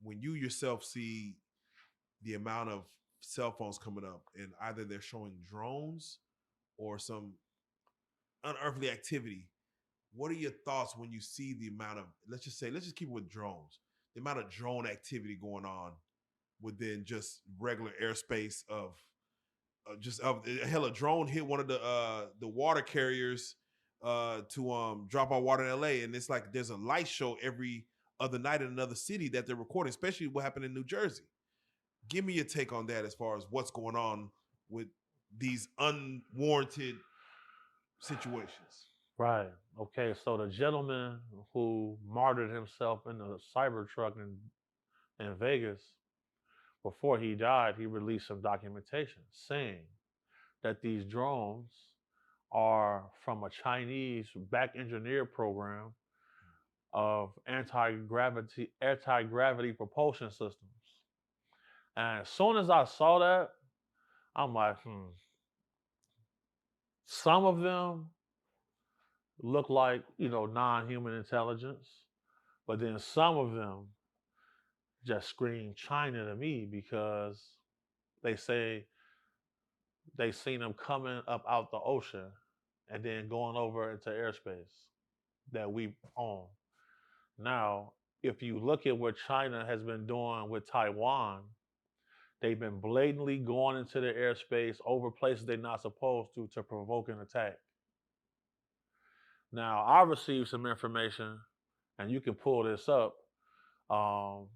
when you yourself see the amount of cell phones coming up, and either they're showing drones or some unearthly activity, what are your thoughts when you see the amount of, let's just keep it with drones, the amount of drone activity going on within just regular airspace of just of hell, a drone hit one of the water carriers to drop our water in LA, and it's like there's a light show every other night in another city that they're recording, especially what happened in New Jersey. Give me your take on that as far as what's going on with these unwarranted situations. Right. Okay. So the gentleman who martyred himself in the Cybertruck in Vegas, before he died, he released some documentation saying that these drones are from a Chinese back engineer program of anti-gravity propulsion systems. And as soon as I saw that, I'm like, some of them look like, non-human intelligence, but then some of them just scream China to me because they say they seen them coming up out the ocean and then going over into airspace that we own. Now, if you look at what China has been doing with Taiwan, they've been blatantly going into their airspace over places they're not supposed to provoke an attack. Now, I received some information, and you can pull this up. Um,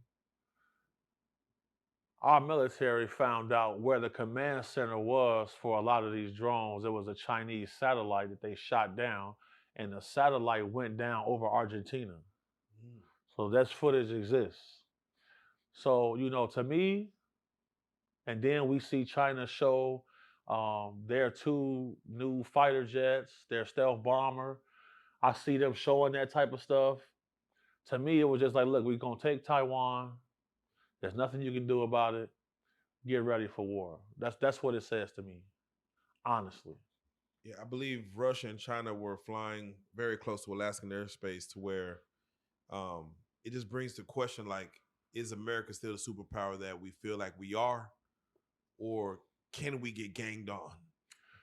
our military found out where the command center was for a lot of these drones. It was a Chinese satellite that they shot down, and the satellite went down over Argentina. Mm. So that footage exists. So, to me, and then we see China show their two new fighter jets, their stealth bomber. I see them showing that type of stuff. To me, it was just like, look, we're going to take Taiwan. There's nothing you can do about it. Get ready for war. That's what it says to me, honestly. Yeah, I believe Russia and China were flying very close to Alaskan airspace to where um, it just brings the question like, is America still the superpower that we feel like we are? Or can we get ganged on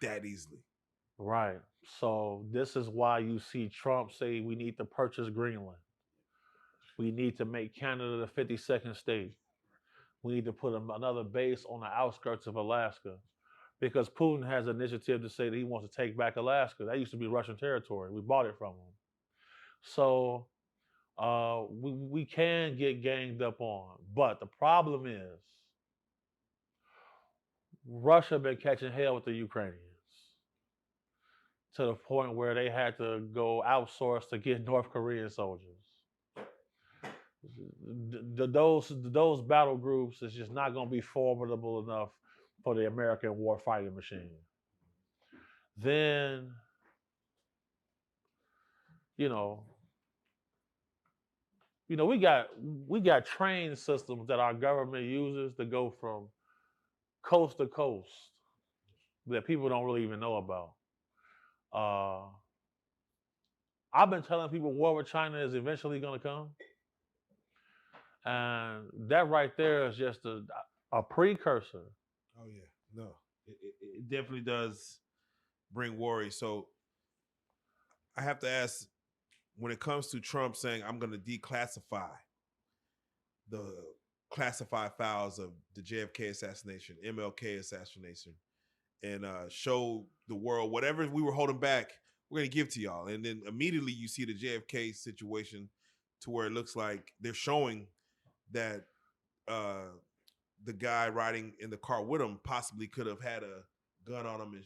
that easily? Right. So this is why you see Trump say we need to purchase Greenland. We need to make Canada the 52nd state. We need to put another base on the outskirts of Alaska because Putin has an initiative to say that he wants to take back Alaska. That used to be Russian territory. We bought it from him. So we can get ganged up on. But the problem is Russia been catching hell with the Ukrainians to the point where they had to go outsource to get North Korean soldiers. Those battle groups is just not going to be formidable enough for the American war fighting machine. Then, you know, we got train systems that our government uses to go from coast to coast that people don't really even know about. Uh, I've been telling people war with China is eventually going to come, and that right there is just a precursor. Oh yeah, no, it definitely does bring worry. So I have to ask, when it comes to Trump saying I'm going to declassify the classified files of the JFK assassination, MLK assassination, and show the world whatever we were holding back, we're going to give to y'all. And then immediately you see the JFK situation to where it looks like they're showing that uh, the guy riding in the car with him possibly could have had a gun on him and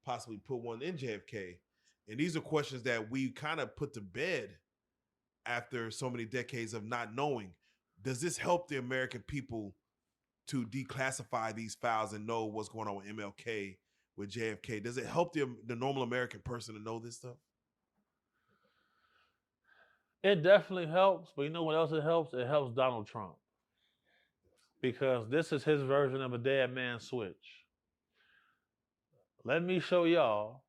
possibly put one in JFK. And these are questions that we kind of put to bed after so many decades of not knowing. Does this help the American people to declassify these files and know what's going on with MLK, with JFK? Does it help the normal American person to know this stuff? It definitely helps, but you know what else it helps? It helps Donald Trump because this is his version of a dead man switch. Let me show y'all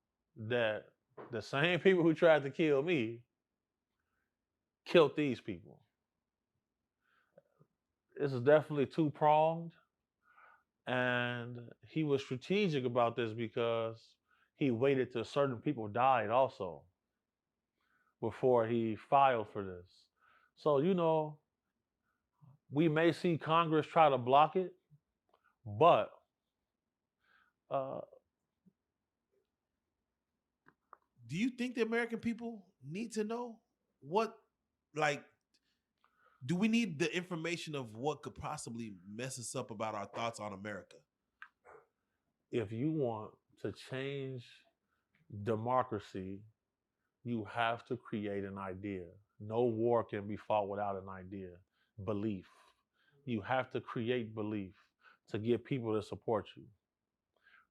that the same people who tried to kill me killed these people. it's definitely two-pronged, and he was strategic about this because he waited till certain people died also before he filed for this. So, we may see Congress try to block it, but uh, Do you think the American people need to know what, like, do we need the information of what could possibly mess us up about our thoughts on America? if you want to change democracy, you have to create an idea. No war can be fought without an idea. Belief. You have to create belief to get people to support you.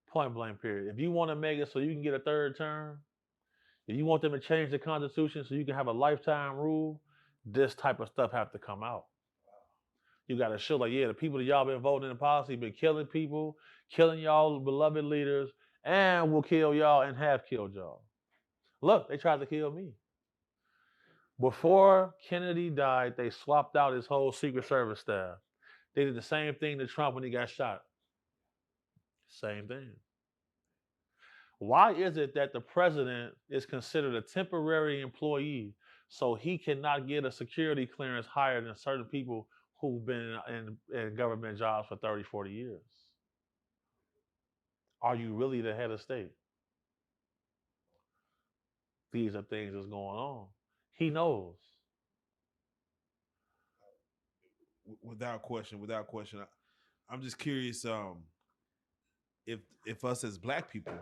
Point blank, period. If you want to make it so you can get a third term, if you want them to change the Constitution so you can have a lifetime rule, this type of stuff have to come out. You got to show, like, yeah, the people that y'all been voting in policy been killing people, killing y'all beloved leaders, and will kill y'all and have killed y'all. Look, they tried to kill me. Before Kennedy died, they swapped out his whole Secret Service staff. They did the same thing to Trump when he got shot. Same thing. Why is it that the president is considered a temporary employee so he cannot get a security clearance higher than certain people who've been in government jobs for 30, 40 years? Are you really the head of state? These are things that's going on. He knows. Without question. I'm just curious if us as Black people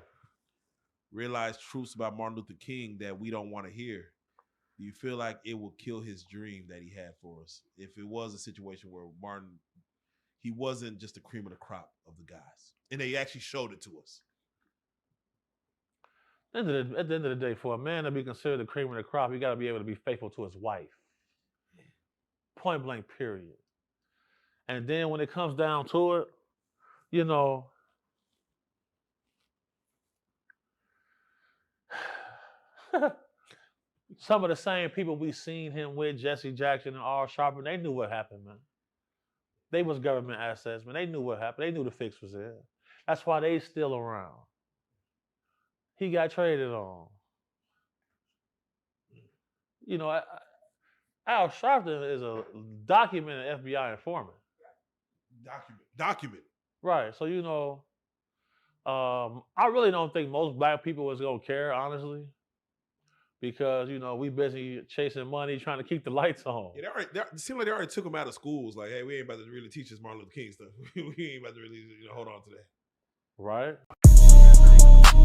realize truths about Martin Luther King that we don't want to hear, do you feel like it will kill his dream that he had for us? If it was a situation where Martin, he wasn't just the cream of the crop of the guys, and they actually showed it to us. At the end of the day, for a man to be considered the cream of the crop, he got to be able to be faithful to his wife. Point blank, period. And then when it comes down to it, some of the same people we seen him with, Jesse Jackson and Al Sharpton, they knew what happened, man. They was government assets, man. They knew what happened. They knew the fix was there. That's why they still around. He got traded on. Al Sharpton is a documented FBI informant. Document. Right. So, I really don't think most Black people is going to care, honestly. Because, we busy chasing money, trying to keep the lights on. Yeah, it seemed like they already took him out of schools. Like, hey, we ain't about to really teach us Martin Luther King stuff. We ain't about to really hold on to that. Right?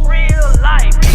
Real life.